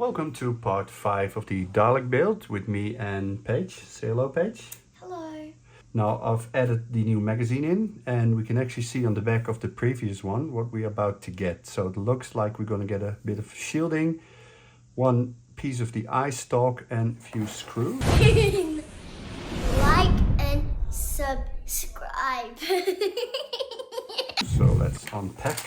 Welcome to part 5 of the Dalek build with me and Paige. Say hello, Paige. Hello. Now I've added the new magazine in and we can actually see on the back of the previous one what we're about to get. So it looks like we're going to get a bit of shielding, one piece of the eye stalk and a few screws. Like and subscribe. So let's unpack.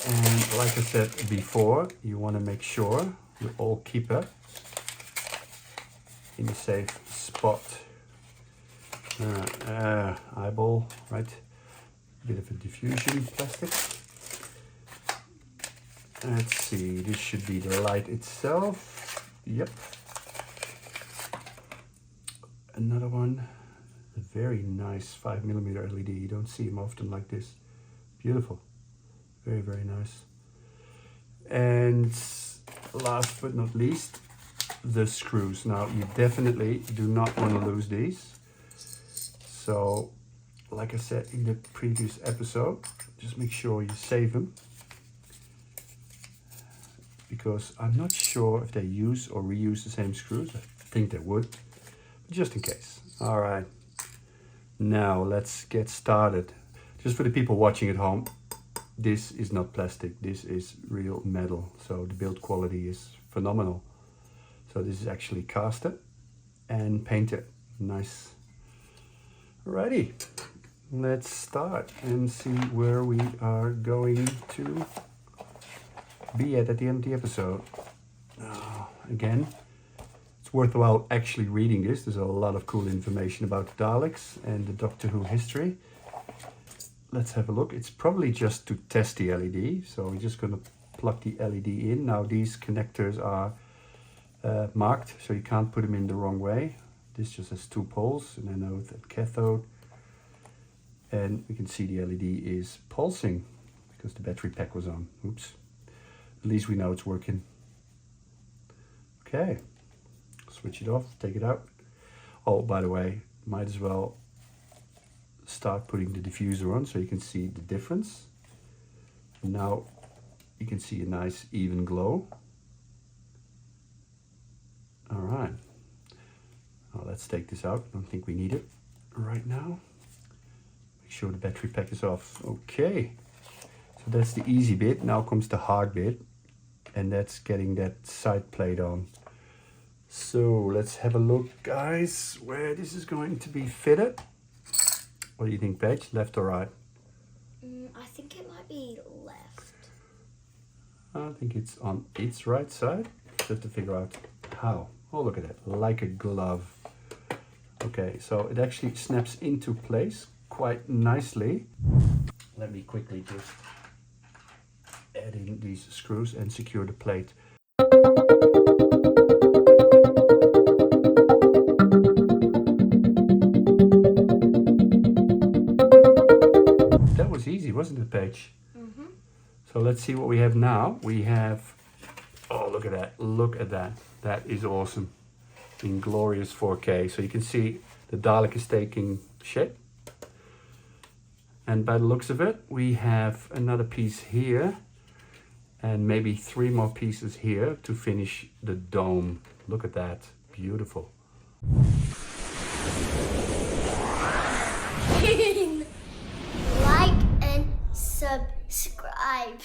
And like I said before, you want to make sure you all keep it in a safe spot. Eyeball, right? Bit of a diffusion plastic. Let's see, this should be the light itself. Yep. Another one, a very nice 5mm LED. You don't see them often like this. Beautiful. Very, very nice. And last but not least, the screws. Now you definitely do not want to lose these. So, like I said in the previous episode, just make sure you save them. Because I'm not sure if they use or reuse the same screws. I think they would, but just in case. All right, now let's get started. Just for the people watching at home, this is not plastic, this is real metal, so the build quality is phenomenal. So this is actually casted and painted. Nice. Alrighty, let's start and see where we are going to be at the end of the episode. Again, it's worthwhile actually reading this. There's a lot of cool information about the Daleks and the Doctor Who history. Let's have a look. It's probably just to test the LED. So we're just going to plug the LED in. Now these connectors are marked, so you can't put them in the wrong way. This just has 2 poles, an anode and cathode. And we can see the LED is pulsing because the battery pack was on. Oops. At least we know it's working. Okay. Switch it off, take it out. Oh, by the way, might as well start putting the diffuser on so you can see the difference. Now you can see a nice even glow. All right, now let's take this out. I don't think we need it right now. Make sure the battery pack is off. Okay, so that's the easy bit. Now comes the hard bit, and that's getting that side plate on. So let's have a look, guys, where this is going to be fitted. What do you think, Paige? Left or right? I think it might be left. I think it's on its right side. Just to figure out how. Oh, look at that. Like a glove. Okay, so it actually snaps into place quite nicely. Let me quickly just add in these screws and secure the plate. That was easy, wasn't it, Paige? Mm-hmm. So let's see what we have now. We have, oh, look at that. Look at that. That is awesome. In glorious 4K. So you can see the Dalek is taking shape. And by the looks of it, we have another piece here. And maybe 3 more pieces here to finish the dome. Look at that. Beautiful. Like and subscribe.